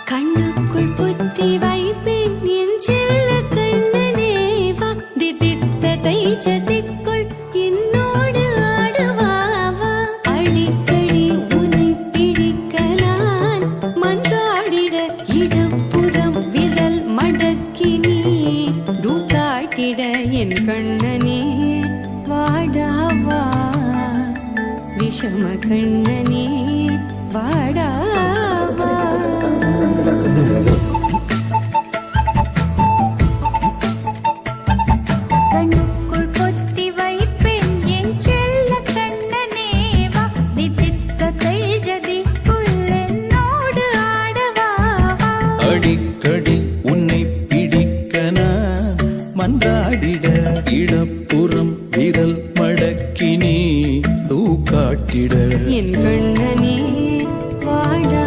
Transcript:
கண்ணுக்குள் புத்தி வைப்பேன் என் செல்ல கண்ணனே வா, திதித்த தைச்சதிக்குள் என்னோடு ஆடுவாவா. அடிக்கடி உன்னை பிடிக்க நான் மன்றாடிட இடப்புறம் விரல் மடக்கி நீ காட்டிட என் கண்ணனே வாடாவா, விஷம கண்ணனே வாடாவா. கண்ணுக்குள் பொத்தி வைப்பேன் என் செல்ல கண்ணனே வா, திதித்த தைஜதிக்குள் என்னோடு ஆடவா. அடிக்கடி உன்னை பிடிக்க நான் மன்றாடிட இடப்புறம் விரல் மடக்கி நீ காட்டிட என் கண்ணனே வாடா.